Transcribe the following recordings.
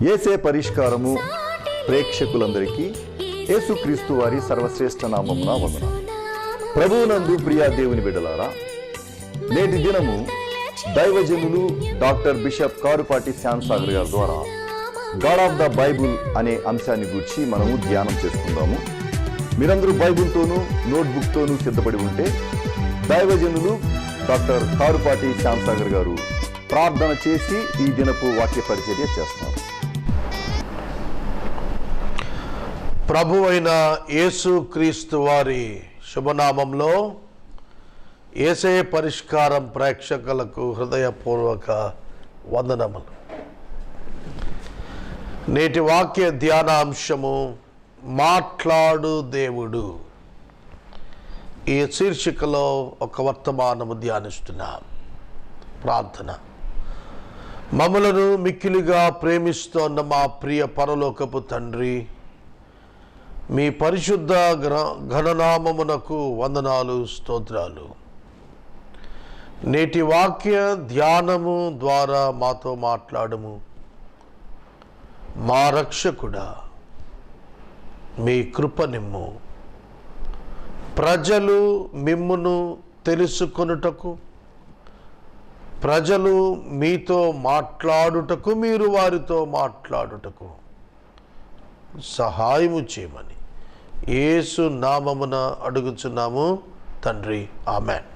యేసే పరిష్కారము ప్రేక్షకులందరికీ యేసుక్రీస్తు వారి సర్వశ్రేష్ఠ నామమున వందనాలు. ప్రభువునందు ప్రియా దేవుని బిడ్డలారా, నేటి దినము దైవజనులు డాక్టర్ బిషప్ కారుపాటి శ్యామ్ సాగర్ గారి ద్వారా గాడ్ ఆఫ్ ద బైబుల్ అనే అంశాన్ని గురించి మనము ధ్యానం చేసుకుందాము. మీరందరూ బైబుల్తోనూ నోట్బుక్తోనూ సిద్ధపడి ఉంటే దైవజనులు డాక్టర్ కారుపాటి శ్యామ్ సాగర్ గారు ప్రార్థన చేసి ఈ దినపు వాక్య పరిచర్య చేస్తారు. ప్రభువైన యేసుక్రీస్తు వారి శుభనామంలో యేసే పరిష్కారం ప్రేక్షకులకు హృదయపూర్వక వందనములు. నేటి వాక్య ధ్యానాంశము మాట్లాడు దేవుడు. ఈ శీర్షికలో ఒక వర్తమానము ధ్యానిస్తున్నాం. ప్రార్థన. మమ్మలను మిక్కిలిగా ప్రేమిస్తోన్న మా ప్రియ పరలోకపు తండ్రి, మీ పరిశుద్ధ ఘననామమునకు వందనాలు, స్తోత్రాలు. నేటి వాక్య ధ్యానము ద్వారా మాతో మాట్లాడము. మా రక్షకుడా, మీ కృప నిమ్ము. ప్రజలు మిమ్మును తెలుసుకొనుటకు, ప్రజలు మీతో మాట్లాడుటకు, మీరు వారితో మాట్లాడుటకు సహాయము చేయమని యేసు నామమున అడుగుచున్నాము తండ్రి, ఆమేన్.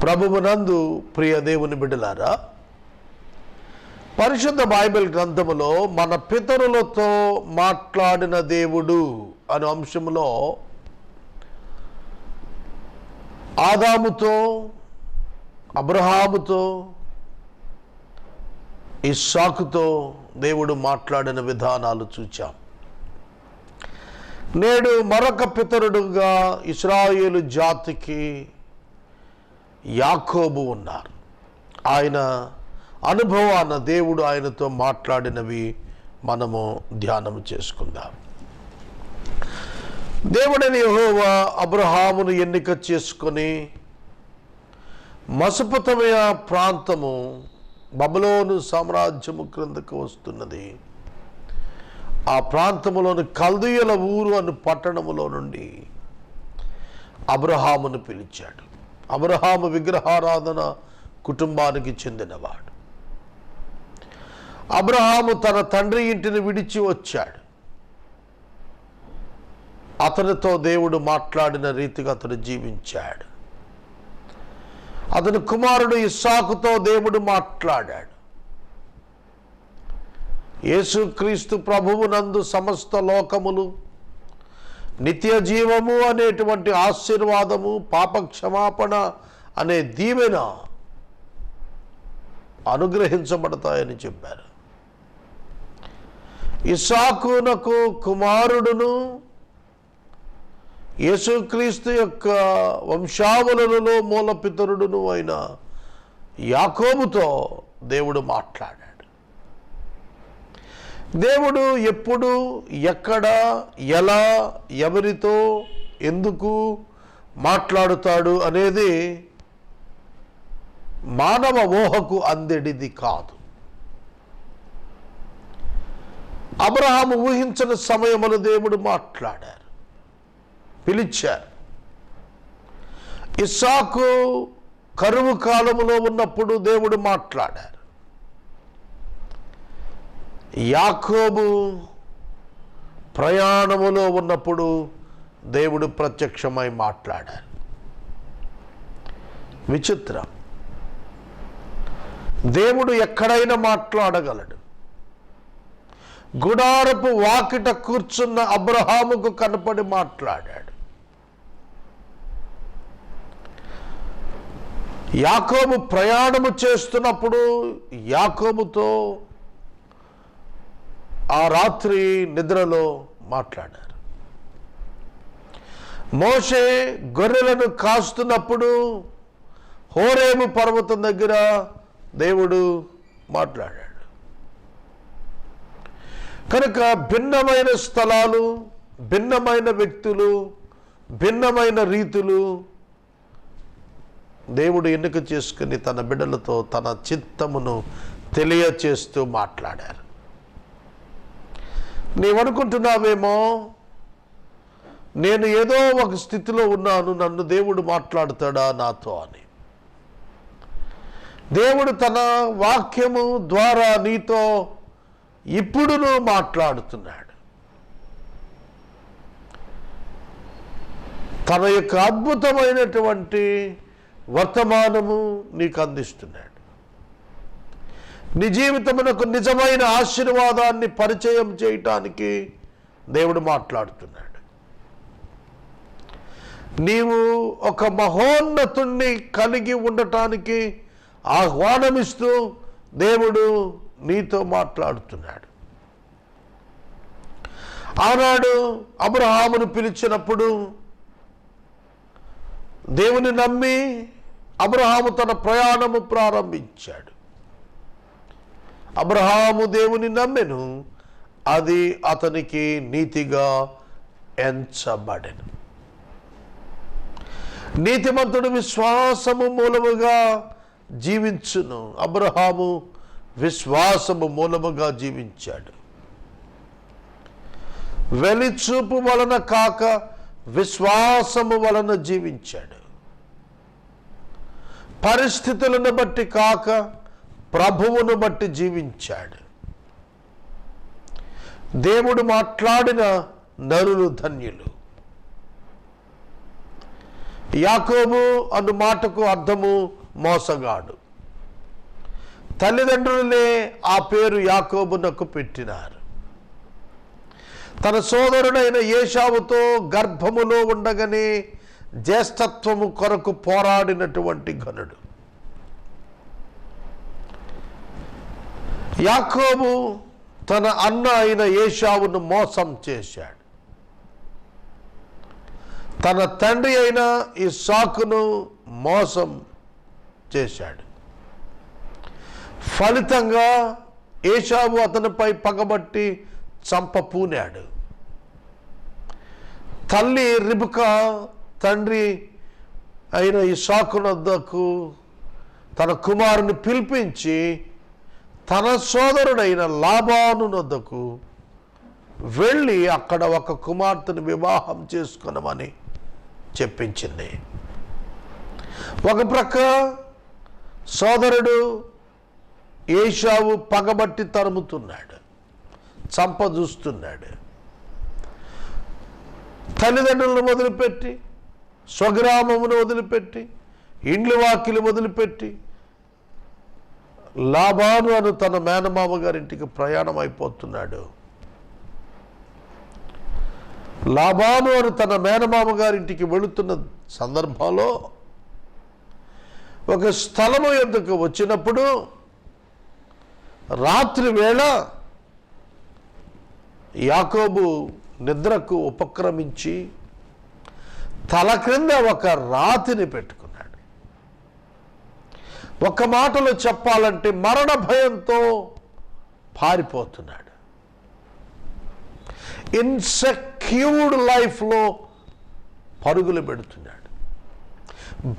ప్రభువునందు ప్రియ దేవుని బిడ్డలారా, పరిశుద్ధ బైబిల్ గ్రంథములో మన పితరులతో మాట్లాడిన దేవుడు అనే అంశంలో ఆదాముతో, అబ్రహాముతో, ఇస్సాకుతో దేవుడు మాట్లాడిన విధానాలు చూచాం. నేడు మరొక పితరుడుగా ఇశ్రాయేలు జాతికి యాకోబు ఉన్నారు. ఆయన అనుభవాన దేవుడు ఆయనతో మాట్లాడినవి మనము ధ్యానం చేసుకుందాం. దేవుడైన యెహోవా అబ్రహామును ఎన్నిక చేసుకొని మెసొపొతేమియా ప్రాంతము, బబులోను సామ్రాజ్యము క్రిందకు వస్తున్నది. ఆ ప్రాంతములోని కల్దీయుల ఊరు అను పట్టణములో నుండి అబ్రహామును పిలిచాడు. అబ్రహాము విగ్రహారాధన కుటుంబానికి చెందినవాడు. అబ్రహాము తన తండ్రి ఇంటిని విడిచి వచ్చాడు. అతనితో దేవుడు మాట్లాడిన రీతిగా అతడు జీవించాడు. అతని కుమారుడు ఇస్సాకుతో దేవుడు మాట్లాడాడు. యేసుక్రీస్తు ప్రభువునందు సమస్త లోకములు నిత్య జీవము అనేటువంటి ఆశీర్వాదము, పాప క్షమాపణ అనే దీవెన అనుగ్రహించబడతాయని చెప్పారు. ఇస్సాకునకు కుమారుడును, యేసుక్రీస్తు యొక్క వంశావళులలో మూలపితరుడును అయిన యాకోబుతో దేవుడు మాట్లాడాడు. దేవుడు ఎప్పుడు, ఎక్కడ, ఎలా, ఎవరితో, ఎందుకు మాట్లాడుతాడు అనేది మానవ ఊహకు అందెడిది కాదు. అబ్రహాము ఊహించని సమయములో దేవుడు మాట్లాడారు, పిలిచారు. ఇస్సాకు కరువు కాలములో ఉన్నప్పుడు దేవుడు మాట్లాడారు. యాకోబు ప్రయాణములో ఉన్నప్పుడు దేవుడు ప్రత్యక్షమై మాట్లాడారు. విచిత్రం. దేవుడు ఎక్కడైనా మాట్లాడగలడు. గుడారపు వాకిట కూర్చున్న అబ్రహాముకు కనపడి మాట్లాడాడు. యాకోబు ప్రయాణము చేస్తున్నప్పుడు యాకోబుతో ఆ రాత్రి నిద్రలో మాట్లాడారు. మోషే గొర్రెలను కాస్తున్నప్పుడు హోరేబు పర్వతం దగ్గర దేవుడు మాట్లాడాడు. కనుక భిన్నమైన స్థలాలు, భిన్నమైన వ్యక్తులు, భిన్నమైన రీతులు దేవుడు ఎన్నిక చేసుకుని తన బిడ్డలతో తన చిత్తమును తెలియచేస్తూ మాట్లాడారు. నీవనుకుంటున్నావేమో నేను ఏదో ఒక స్థితిలో ఉన్నాను, నన్ను దేవుడు మాట్లాడతాడా నాతో అని. దేవుడు తన వాక్యము ద్వారా నీతో ఇప్పుడును మాట్లాడుతున్నాడు. తన యొక్క అద్భుతమైనటువంటి వర్తమానము నీకు అందిస్తున్నాడు. నీ జీవితమునకు నిజమైన ఆశీర్వాదాన్ని పరిచయం చేయటానికి దేవుడు మాట్లాడుతున్నాడు. నీవు ఒక మహోన్నతుణ్ణి కలిగి ఉండటానికి ఆహ్వానమిస్తూ దేవుడు నీతో మాట్లాడుతున్నాడు. ఆనాడు అబ్రహామును పిలిచినప్పుడు దేవుని నమ్మి అబ్రహాము తన ప్రయాణము ప్రారంభించాడు. అబ్రహాము దేవుని నమ్మెను, అది అతనికి నీతిగా ఎంచబడెను. నీతిమంతుడు విశ్వాసము మూలముగా జీవించును. అబ్రహాము విశ్వాసము మూలముగా జీవించాడు. వెలిచూపు వలన కాక విశ్వాసము వలన జీవించాడు. పరిస్థితులను బట్టి కాక ప్రభువును బట్టి జీవించాడు. దేవుడు మాట్లాడిన నరులు ధన్యులు. యాకోబు అను మాటకు అర్థము మోసగాడు. తల్లిదండ్రులే ఆ పేరు యాకోబునకు పెట్టినారు. తన సోదరుడైన ఏశావుతో గర్భములో ఉండగానే జ్యేష్ఠత్వము కొరకు పోరాడినటువంటి ఘనుడు. యాకోబు తన అన్న అయిన ఏశావును మోసం చేశాడు. తన తండ్రి అయిన ఇస్సాకును మోసం చేశాడు. ఫలితంగా ఏశావు అతనిపై పగబట్టి చంపపూనాడు. తల్లి రిబకా తండ్రి అయిన ఇస్సాకునొద్దకు తన కుమారుని పిలిపించి తన సోదరుడైన లాబానునొద్దకు వెళ్ళి అక్కడ ఒక కుమార్తెను వివాహం చేసుకునమని చెప్పించింది. ఒక ప్రక్క సోదరుడు ఏశావు పగబట్టి తరుముతున్నాడు, చంపదూస్తున్నాడు. తల్లిదండ్రులను వదిలిపెట్టి, స్వగ్రామమును వదిలిపెట్టి, ఇండ్లు వాకిలు వదిలిపెట్టి లాబాను అను తన మేనమామ గారింటికి ప్రయాణం అయిపోతున్నాడు. లాబాను అని తన మేనమామ గారింటికి వెళుతున్న సందర్భంలో ఒక స్థలము యొద్దకు వచ్చినప్పుడు రాత్రి వేళ యాకోబు నిద్రకు ఉపక్రమించి తల క్రింద ఒక రాతిని పెట్టుకున్నాడు. ఒక మాటలో చెప్పాలంటే మరణ భయంతో పారిపోతున్నాడు. ఇన్సెక్యూర్డ్ లైఫ్లో పరుగులు పెడుతున్నాడు.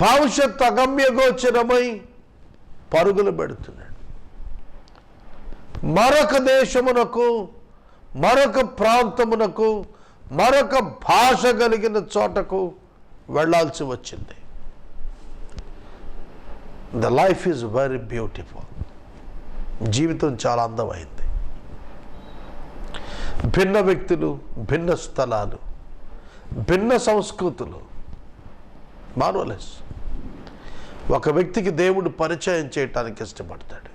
భవిష్యత్తు అగమ్యగోచరమై పరుగులు పెడుతున్నాడు. మరొక దేశమునకు, మరొక ప్రాంతమునకు, మరొక భాష కలిగిన చోటకు వెళ్ళాల్సి వచ్చింది. The life is very beautiful. జీవితం చాలా అందమైంది. భిన్న వ్యక్తులు, భిన్న స్థలాలు, భిన్న సంస్కృతులు, మార్వలెస్. ఒక వ్యక్తికి దేవుడు పరిచయం చేయటానికి ఇష్టపడతాడు.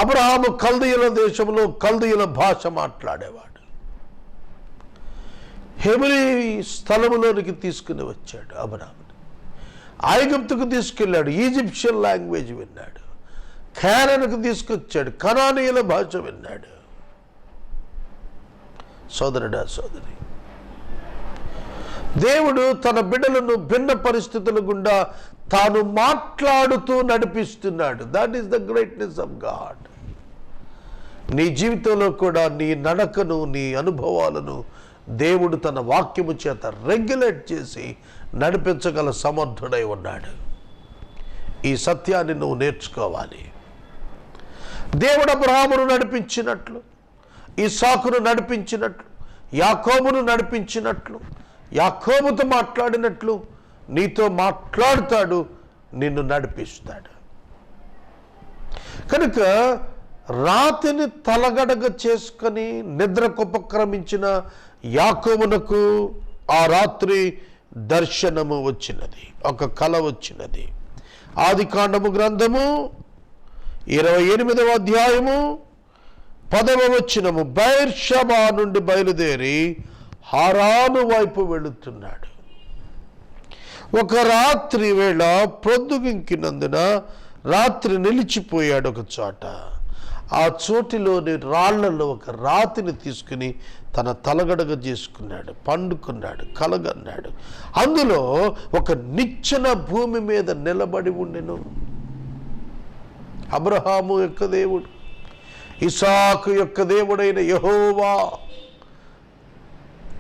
అబ్రహాము కల్దీయుల దేశంలో కల్దీయుల భాష మాట్లాడేవాడు. హెబ్రీ స్థలములోనికి తీసుకుని వచ్చాడు అబ్రహాముని. ఐగుప్తుకు తీసుకెళ్ళాడు, ఈజిప్షియన్ లాంగ్వేజ్ విన్నాడు. ఖానానుకు తీసుకొచ్చాడు, కనానీయుల భాష విన్నాడు. సోదరుడా, సోదరి, దేవుడు తన బిడ్డలను భిన్న పరిస్థితుల గుండా తాను మాట్లాడుతూ నడిపిస్తున్నాడు. That is the greatness of God. నీ జీవితంలో కూడా నీ నడకను, నీ అనుభవాలను దేవుడు తన వాక్యము చేత రెగ్యులేట్ చేసి నడిపించగల సమర్థుడై ఉన్నాడు. ఈ సత్యాన్ని నువ్వు నేర్చుకోవాలి. దేవుడు అబ్రహామును నడిపించినట్లు, ఇస్సాకును నడిపించినట్లు, యాకోబును నడిపించినట్లు, యాకోబుతో మాట్లాడినట్లు నీతో మాట్లాడుతాడు, నిన్ను నడిపిస్తాడు. కనుక రాతిని తలగడగ చేసుకొని నిద్రకు ఉపక్రమించిన యాకోబునకు ఆ రాత్రి దర్శనము వచ్చినది, ఒక కల వచ్చినది. ఆదికాండము గ్రంథము 28వ అధ్యాయము 10వ వచనము, బెర్షెబా నుండి బయలుదేరి హారాను వైపు వెళుతున్నాడు. ఒక రాత్రి వేళ ప్రొద్దుగింకినందున రాత్రి నిలిచిపోయాడు ఒక చోట. ఆ చోటిలోని రాళ్లలో ఒక రాతిని తీసుకుని తన తలగడగ చేసుకున్నాడు, పండుకున్నాడు, కలగన్నాడు. అందులో ఒక నిచ్చెన భూమి మీద నిలబడి ఉండెను. అబ్రహాము యొక్క దేవుడు, ఇస్సాకు యొక్క దేవుడైన యెహోవా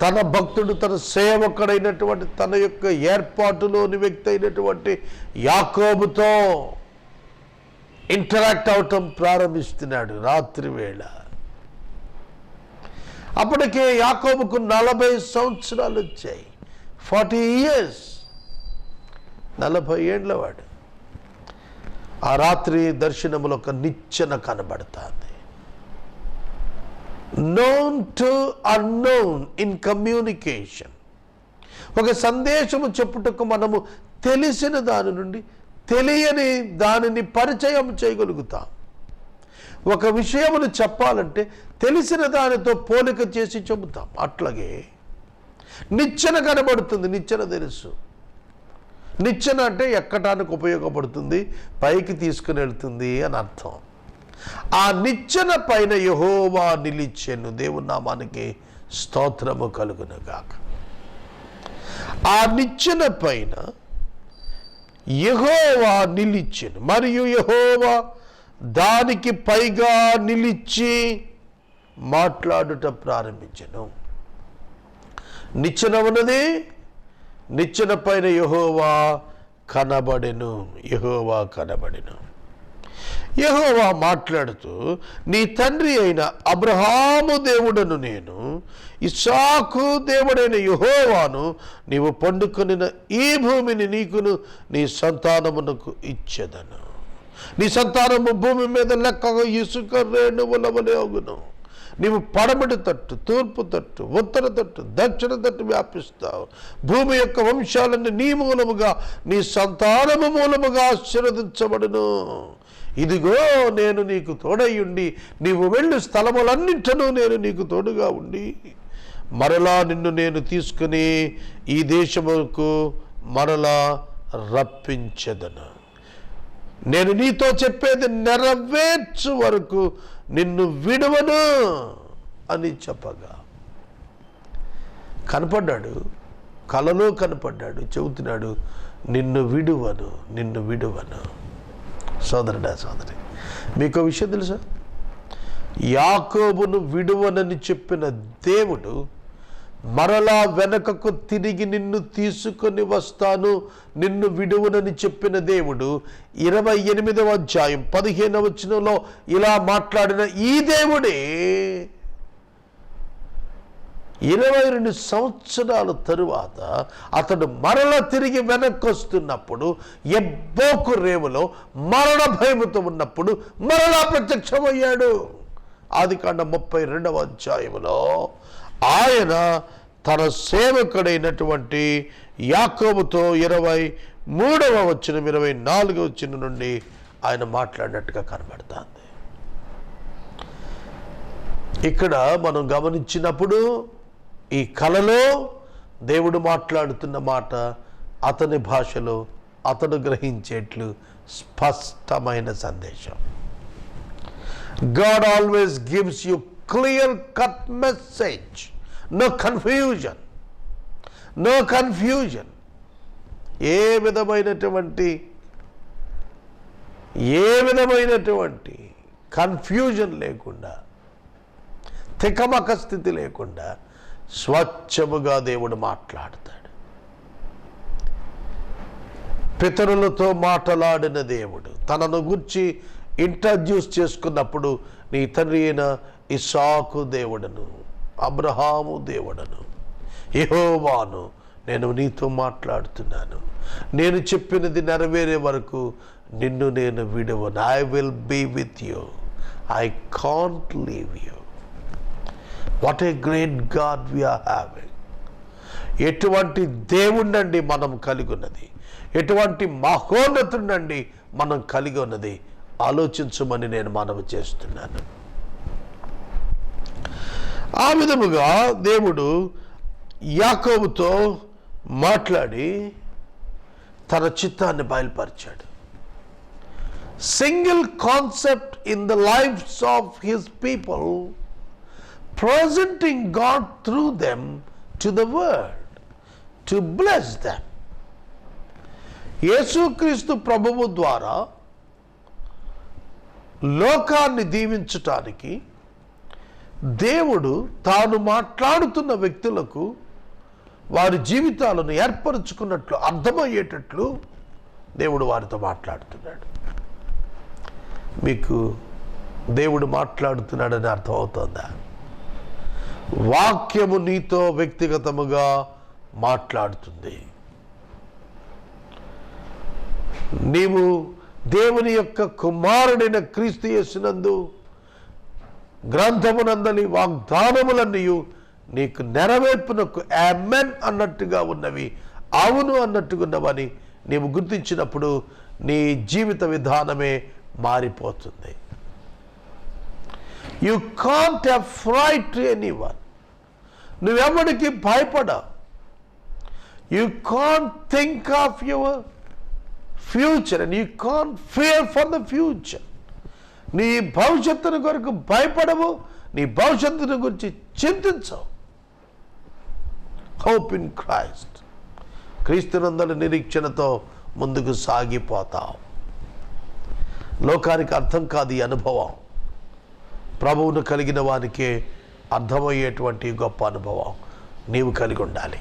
తన భక్తుడు, తన సేవకుడైనటువంటి, తన యొక్క ఏర్పాటులోని వ్యక్తి అయినటువంటి యాకోబుతో ఇంటరాక్ట్ అవటం ప్రారంభిస్తున్నాడు రాత్రి వేళ. అప్పటికే యాకోబుకు 40 సంవత్సరాలు వచ్చాయి, 40 years, 40 ఏండ్ల వాడు. ఆ రాత్రి దర్శనములో ఒక నిచ్చెన కనబడుతుంది. known to unknown in communication. ఒక సందేశము చెప్పుటకు మనము తెలిసిన దాని నుండి తెలియని దానిని పరిచయం చేయగలుగుతాం. ఒక విషయమును చెప్పాలంటే తెలిసిన దానితో పోలిక చేసి చెబుతాం. అట్లాగే నిచ్చెన కనబడుతుంది, నిచ్చెన తెలుసు. నిచ్చెన అంటే ఎక్కటానికి ఉపయోగపడుతుంది, పైకి తీసుకుని వెళ్తుంది అని అర్థం. ఆ నిచ్చెన పైన యెహోవా నిలిచెను. దేవుని నామానికి స్తోత్రము కలుగును గాక. ఆ నిచ్చెన పైన యెహోవా నిలిచెను, మరియు యెహోవా దానికి పైగా నిలిచి మాట్లాడుట ప్రారంభించెను. నిచ్చెన ఉన్నది, నిచ్చెన పైన యెహోవా కనబడెను. యెహోవా కనబడెను. యెహోవా మాట్లాడుతూ, నీ తండ్రి అయిన అబ్రహాము దేవుడను నేను, ఇస్సాకు దేవుడైన యెహోవాను నీవు పండుకొనిన ఈ భూమిని నీకును నీ సంతానమునకు ఇచ్చెదను. నీ సంతానము భూమి మీద లెక్కగా ఇసుక రేణువుల వలె అగును. నీవు పడమటి తట్టు, తూర్పు తట్టు, ఉత్తర తట్టు, దక్షిణ తట్టు వ్యాపిస్తావు. భూమి యొక్క వంశాలన్నీ నీ మూలముగా, నీ సంతానము మూలముగా ఆశీర్వదించబడును. ఇదిగో నేను నీకు తోడయ్యుండి నీవు వెళ్ళు స్థలములన్నింటినూ నేను నీకు తోడుగా ఉండి మరలా నిన్ను నేను తీసుకుని ఈ దేశముకు మరలా రప్పించెదను. నేను నీతో చెప్పేది నెరవేర్చు వరకు నిన్ను విడువను అని చెప్పగా కనపడ్డాడు, కలలో కనపడ్డాడు, చెబుతున్నాడు, నిన్ను విడువను, నిన్ను విడువను. సోదరుడా, సోదరి, మీకు విషయం తెలుసా? యాకోబును విడువనని చెప్పిన దేవుడు మరలా వెనకకు తిరిగి నిన్ను తీసుకొని వస్తాను, నిన్ను విడువనని చెప్పిన దేవుడు 28వ అధ్యాయం 15వ వచనంలో ఇలా మాట్లాడిన ఈ దేవుడే 22 సంవత్సరాల తరువాత అతడు మరల తిరిగి వెనక్కి వస్తున్నప్పుడు ఎబ్బోకు రేవులో మరణ భయముతో ఉన్నప్పుడు మరలా ప్రత్యక్షమయ్యాడు. ఆదికాండం 32వ అధ్యాయంలో ఆయన తన సేవకుడైనటువంటి యాకోబుతో 23వ వచనం 24వ వచనం నుండి ఆయన మాట్లాడినట్టుగా కనబడుతుంది. ఇక్కడ మనం గమనించినప్పుడు ఈ కలలో దేవుడు మాట్లాడుతున్న మాట అతని భాషలో అతడు గ్రహించేట్లు స్పష్టమైన సందేశం. God always gives you clear cut message. No confusion. No confusion. ఏ విధమైనటువంటి కన్ఫ్యూజన్ లేకుండా, తికమక స్థితి లేకుండా స్వచ్ఛముగా దేవుడు మాట్లాడతాడు. పితరులతో మాట్లాడిన దేవుడు, తనను గురించి ఇంట్రడ్యూస్ చేసుకున్నప్పుడు నీ తండ్రి అయిన ఇస్సాకు దేవుడను, అబ్రహాము దేవుడను, యెహోవాను నేను నీతో మాట్లాడుతున్నాను. నేను చెప్పినది నెరవేరే వరకు నిన్ను నేను విడవను. I will be with you, I can't leave you. What a great God we are having. ఎటువంటి దేవుణ్ణండి మనం కలిగి ఉన్నది, ఎటువంటి మహోన్నతుడండి మనం కలిగి ఉన్నది. ఆలోచించమని నేను మనవి చేస్తున్నాను. ఆ విధముగా దేవుడు యాకోబుతో మాట్లాడి తన చిత్తాన్ని బయలుపరిచాడు. Single concept in the lives of his people, presenting God through them to the world, to bless them. యేసుక్రీస్తు ప్రభువు ద్వారా లోకాన్ని దీవించటానికి దేవుడు తాను మాట్లాడుతున్న వ్యక్తులకు వారి జీవితాలను ఏర్పరచుకున్నట్లు అర్థమయ్యేటట్లు దేవుడు వారితో మాట్లాడుతున్నాడు. మీకు దేవుడు మాట్లాడుతున్నాడని అర్థమవుతోందా? వాక్యము నీతో వ్యక్తిగతముగా మాట్లాడుతుంది. నీవు దేవుని యొక్క కుమారుడైన క్రీస్తు యేసునందు గ్రంథమునందలి వాగ్దానములన్నీ నీకు నెరవేర్పునకు ఆమెన్ అన్నట్టుగా ఉన్నవి, అవును అన్నట్టుగా ఉన్నవని నీవు గుర్తించినప్పుడు నీ జీవిత విధానమే మారిపోతుంది. You can't have fright to anyone. నువ్వెవరికి భయపడవు. You can't think of your future and you can't fear for the future. నీ భవిష్యత్తును కొరకు భయపడవు, నీ భవిష్యత్తును గురించి చింతించవు. Hope in Christ. క్రీస్తునందలి నిరీక్షణతో ముందుకు సాగిపోతావు. లోకానికి అర్థం కాదు ఈ అనుభవం, ప్రభువును కలిగిన వానికే అర్థమయ్యేటువంటి గొప్ప అనుభవం నీవు కలిగి ఉండాలి.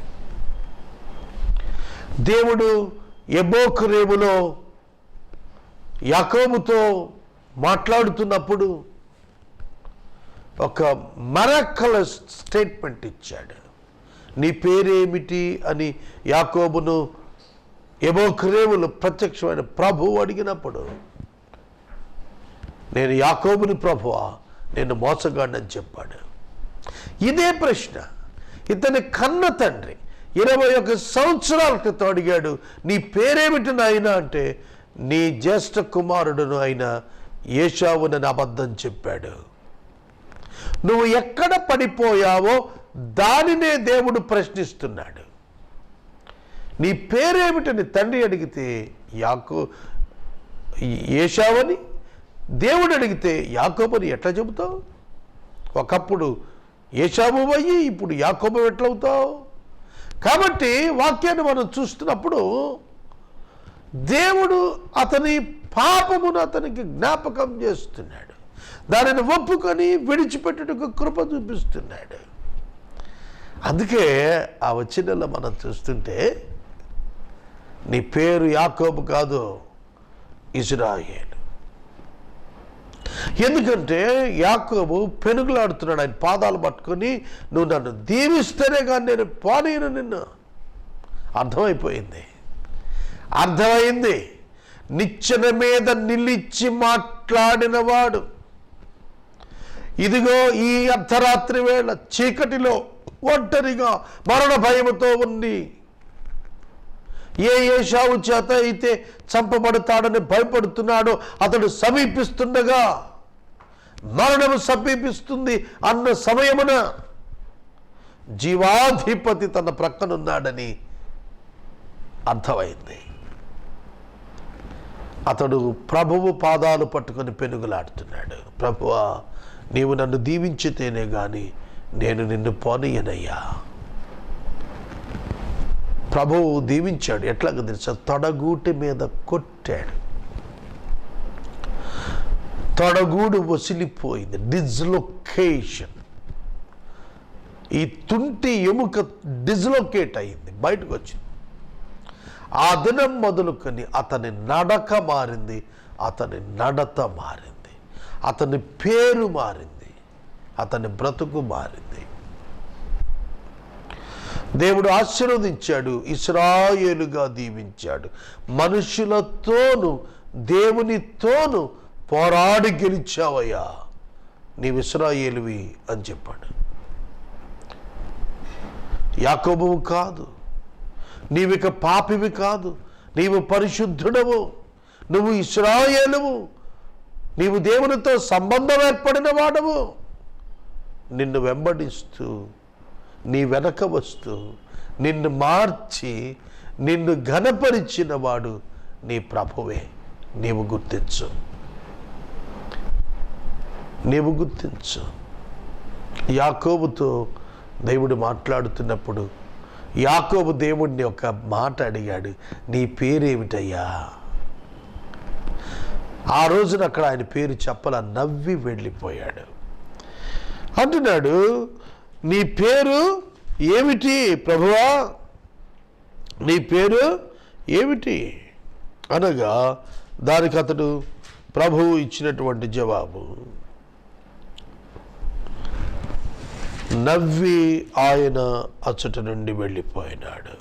దేవుడు యెబోకు రేవులో యాకోబుతో మాట్లాడుతున్నప్పుడు ఒక మిరకలస్ స్టేట్మెంట్ ఇచ్చాడు. నీ పేరేమిటి అని యాకోబును యెబోకు రేవులో ప్రత్యక్షమైన ప్రభువు అడిగినప్పుడు, నేను యాకోబుని ప్రభువా, నేను మోసగాడని చెప్పాడు. ఇదే ప్రశ్న ఇతని కన్న తండ్రి 21 సంవత్సరాల క్రితం అడిగాడు, నీ పేరేమిటి నాయనా అంటే, నీ జ్యేష్ఠ కుమారుడును అయిన ఏశావునని అబద్ధం చెప్పాడు. నువ్వు ఎక్కడ పడిపోయావో దానినే దేవుడు ప్రశ్నిస్తున్నాడు. నీ పేరేమిటని తండ్రి అడిగితే ఏశావని, దేవుడు అడిగితే యాకోబుని ఎట్లా చెబుతావు? ఒకప్పుడు ఏశావు అయ్యి ఇప్పుడు యాకోబు ఎట్లవుతావు? కాబట్టి వాక్యాన్ని మనం చూస్తున్నప్పుడు దేవుడు అతని పాపమును అతనికి జ్ఞాపకం చేస్తున్నాడు. దానిని ఒప్పుకొని విడిచిపెట్టుటకు కృప చూపిస్తున్నాడు. అందుకే ఆ వచనంలో మనం చూస్తుంటే, నీ పేరు యాకోబు కాదు, ఇశ్రాయేలు. ఎందుకంటే యాకోబు పెనుగులాడుతున్నాడు, ఆయన పాదాలు పట్టుకొని, నువ్వు నన్ను దీవిస్తేనే కానీ నేను పోనీను నిన్ను. అర్థమైంది. నిచ్చెన మీద నిలిచి మాట్లాడినవాడు, ఇదిగో ఈ అర్ధరాత్రి వేళ చీకటిలో ఒంటరిగా మరణ భయముతో ఉంది, ఏ ఏశావు చేత అయితే చంపబడతాడని భయపడుతున్నాడో అతడు సమీపిస్తుండగా, మరణము సమీపిస్తుంది అన్న సమయమున జీవాధిపతి తన ప్రక్కనున్నాడని అర్థమైంది. అతడు ప్రభువు పాదాలు పట్టుకొని పెనుగులాడుతున్నాడు. ప్రభువా, నీవు నన్ను దీవించితేనే గాని నేను నిన్ను పోనీయనయ్యా. ప్రభువు దీవించాడు. ఎట్లాగ తెలుసా? తొడగూటి మీద కొట్టాడు. తొడగూడు వసిలిపోయింది, డిస్లొకేషన్. ఈ తుంటి ఎముక డిస్లొకేట్ అయింది, బయటకు వచ్చింది. ఆ దినం మొదలుకొని అతని నడక మారింది, అతని నడత మారింది. అతని పేరు మారింది, అతని బ్రతుకు మారింది. దేవుడు ఆశీర్వదించాడు, ఇశ్రాయేలుగా దీవించాడు. మనుషులతోనూ దేవునితోనూ పోరాడి గెలిచావయ్యా, నీవు ఇశ్రాయేలువి అని చెప్పాడు. యాకోబువు కాదు, నీవిక పాపివి కాదు, నీవు పరిశుద్ధుడవు, నువ్వు ఇశ్రాయేలువు, నీవు దేవునితో సంబంధం ఏర్పడిన వాడవు. నిన్ను వెంబడిస్తూ, నీ వెనక వస్తూ, నిన్ను మార్చి, నిన్ను ఘనపరిచిన వాడు నీ ప్రభువే. నీవు గుర్తించు, నీవు గుర్తించు. యాకోబుతో దేవుడు మాట్లాడుతున్నప్పుడు యాకోబు దేవుడిని ఒక మాట అడిగాడు, నీ పేరేమిటయ్యా? ఆ రోజున అక్కడ ఆయన పేరు చెప్పల, నవ్వి వెళ్ళిపోయాడు. అంటున్నాడు, నీ పేరు ఏమిటి ప్రభువా? నీ పేరు ఏమిటి అనగా దానికి అతడు ప్రభువు ఇచ్చినటువంటి జవాబు, నవ్వి ఆయన అచ్చట నుండి వెళ్ళిపోయినాడు.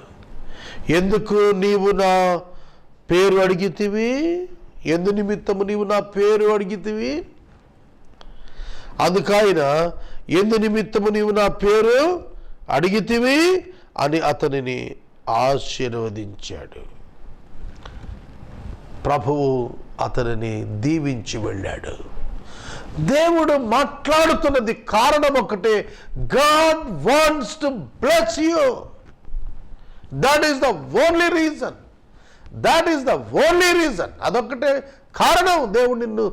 ఎందుకు నీవు నా పేరు అడిగితివి? ఎందు నిమిత్తము నీవు నా పేరు అడిగితివి? అందుకైన ఎందు నిమిత్తము నీవు నా పేరు అడిగితివి అని అతనిని ఆశీర్వదించాడు. ప్రభువు అతనిని దీవించి వెళ్ళాడు. దేవుడు మాట్లాడుతున్నది కారణం ఒకటే, God wants to bless you. That is the only reason, that is the only reason. అదొక్కటే కారణం. దేవుడు నిన్ను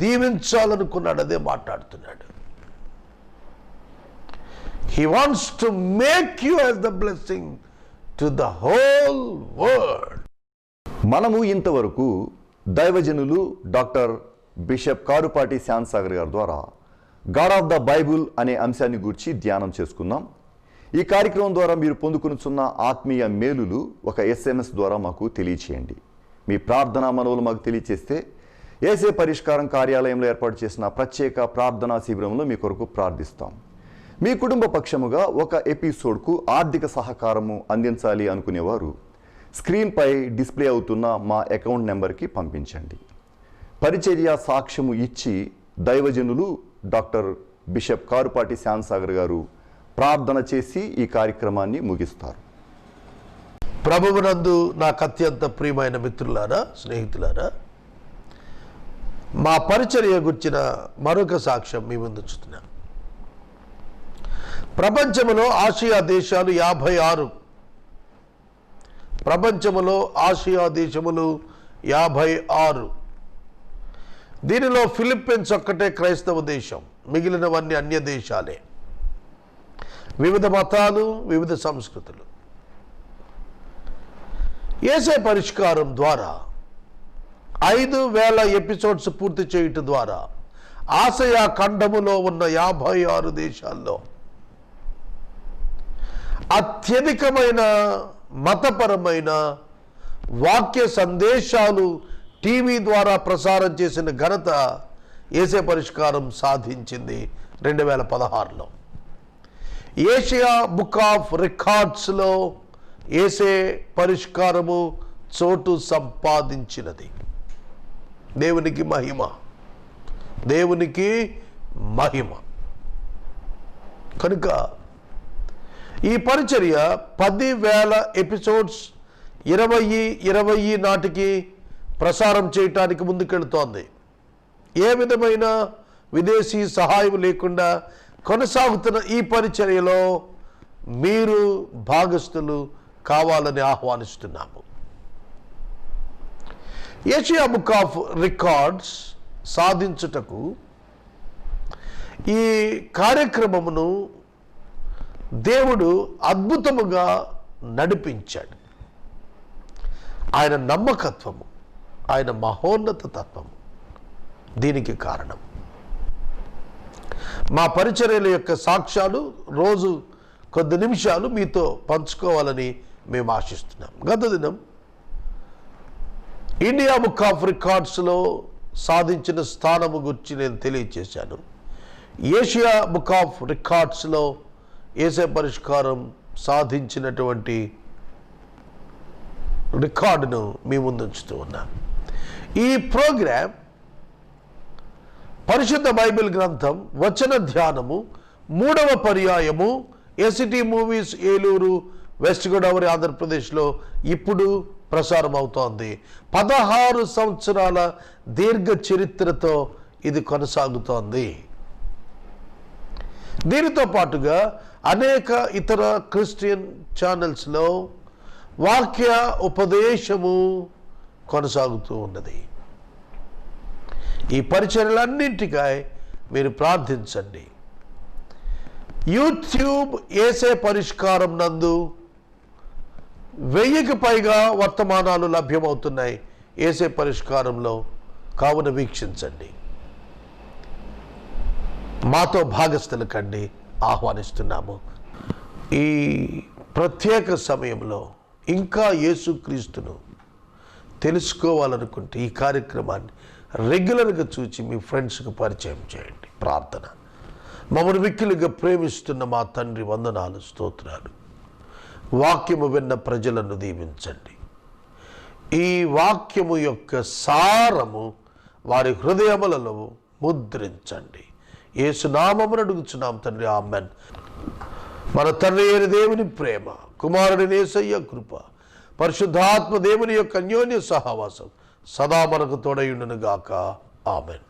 దీవించాలనుకున్నాడు, అదే మాట్లాడుతున్నాడు. He wants to make you as the blessing to the whole world. మనము ఇంతవరకు దైవజనులు డాక్టర్ బిషప్ కారుపాటి శాంతసాగర్ గారి ద్వారా గాడ్ ఆఫ్ ద బైబుల్ అనే అంశాన్ని గురించి ధ్యానం చేసుకున్నాం. ఈ కార్యక్రమం ద్వారా మీరు పొందుకునిచున్న ఆత్మీయ మేలులు ఒక SMS ద్వారా మాకు తెలియచేయండి. మీ ప్రార్థనా మనవులు మాకు తెలియచేస్తే యేసే పరిష్కారం కార్యాలయంలో ఏర్పాటు చేసిన ప్రత్యేక ప్రార్థనా శిబిరంలో మీ కొరకు ప్రార్థిస్తాం. మీ కుటుంబ పక్షముగా ఒక ఎపిసోడ్కు ఆర్థిక సహకారము అందించాలి అనుకునేవారు స్క్రీన్పై డిస్ప్లే అవుతున్న మా అకౌంట్ నెంబర్కి పంపించండి. పరిచర్య సాక్ష్యము ఇచ్చి దైవజనులు డాక్టర్ బిషప్ కారుపాటి శాంతసాగర్ గారు ప్రార్థన చేసి ఈ కార్యక్రమాన్ని ముగిస్తారు. ప్రభువునందు నాకు అత్యంత ప్రియమైన మిత్రులారా, స్నేహితులారా, మా పరిచర్య గుర్చిన మరొక సాక్ష్యం మీ ముందు చూస్తున్నా. ప్రపంచంలో ఆసియా దేశాలు 56, ప్రపంచంలో ఆసియా దేశములు 56. దీనిలో ఫిలిప్పీన్స్ ఒక్కటే క్రైస్తవ దేశం, మిగిలినవన్నీ అన్య దేశాలే. వివిధ మతాలు, వివిధ సంస్కృతులు. యేసే పరిష్కారం ద్వారా 5,000 ఎపిసోడ్స్ పూర్తి చేయటం ద్వారా ఆసియా ఖండములో ఉన్న 56 దేశాల్లో అత్యధికమైన మతపరమైన వాక్య సందేశాలు టీవీ ద్వారా ప్రసారం చేసిన ఘనత యేసే పరిష్కారం సాధించింది 2016లో. ఏషియా బుక్ ఆఫ్ రికార్డ్స్లో యేసే పరిష్కారము చోటు సంపాదించినది. దేవునికి మహిమ, దేవునికి మహిమ. కనుక ఈ పరిచర్య 10,000 ఎపిసోడ్స్ 2020 నాటికి ప్రసారం చేయటానికి ముందుకెళ్తోంది. ఏ విధమైన విదేశీ సహాయం లేకుండా కొనసాగుతున్న ఈ పరిచర్యలో మీరు భాగస్థులు కావాలని ఆహ్వానిస్తున్నాము. ఏషియా బుక్ ఆఫ్ రికార్డ్స్ సాధించుటకు ఈ కార్యక్రమమును దేవుడు అద్భుతముగా నడిపించాడు. ఆయన నమ్మకత్వము, ఆయన మహోన్నత తత్వము దీనికి కారణం. మా పరిచర్యల యొక్క సాక్ష్యాలు రోజు కొద్ది నిమిషాలు మీతో పంచుకోవాలని మేము ఆశిస్తున్నాం. గత దినం ఇండియా బుక్ ఆఫ్ రికార్డ్స్లో సాధించిన స్థానము గురించి నేను తెలియచేశాను. ఏషియా బుక్ ఆఫ్ రికార్డ్స్లో యేసే పరిష్కారం సాధించినటువంటి రికార్డును మీ ముందు ఉంచుతూ ఉన్నాను. ఈ ప్రోగ్రాం పరిశుద్ధ బైబిల్ గ్రంథం వచన ధ్యానము 3వ పర్యాయము ACT movies Eluru, west Godavari, ఆంధ్రప్రదేశ్లో ఇప్పుడు ప్రసారం అవుతోంది. 16 సంవత్సరాల దీర్ఘ చరిత్రతో ఇది కొనసాగుతోంది. దీనితో పాటుగా అనేక ఇతర క్రిస్టియన్ ఛానల్స్లో వాక్య ఉపదేశము కొనసాగుతూ ఉన్నది. ఈ పరిచర్యలన్నింటికై మీరు ప్రార్థించండి. యూట్యూబ్ యేసే పరిష్కారం నందు 1000కి పైగా వర్తమానాలు లభ్యమవుతున్నాయి యేసే పరిష్కారంలో. కావున వీక్షించండి. మాతో భాగస్థులు కండి ఆహ్వానిస్తున్నాము. ఈ ప్రత్యేక సమయంలో ఇంకా యేసుక్రీస్తును తెలుసుకోవాలనుకుంటే ఈ కార్యక్రమాన్ని రెగ్యులర్గా చూచి మీ ఫ్రెండ్స్కి పరిచయం చేయండి. ప్రార్థన. మమ్మల్ని మిక్కిలిగా ప్రేమిస్తున్న మా తండ్రి, వందనాలు, స్తోత్రాలు. వాక్యము విన్న ప్రజలను దీవించండి. ఈ వాక్యము యొక్క సారము వారి హృదయములలో ముద్రించండి. యేసు నామమున అడుగుచున్నాం తండ్రి, ఆమెన్. మన తండ్రి అయిన దేవుని ప్రేమ, కుమారుడి యేసయ్య కృప, పరిశుద్ధాత్మ దేవుని యొక్క అన్యోన్య సహవాసం సదా మనకు తోడయుండును గాక. ఆమెన్.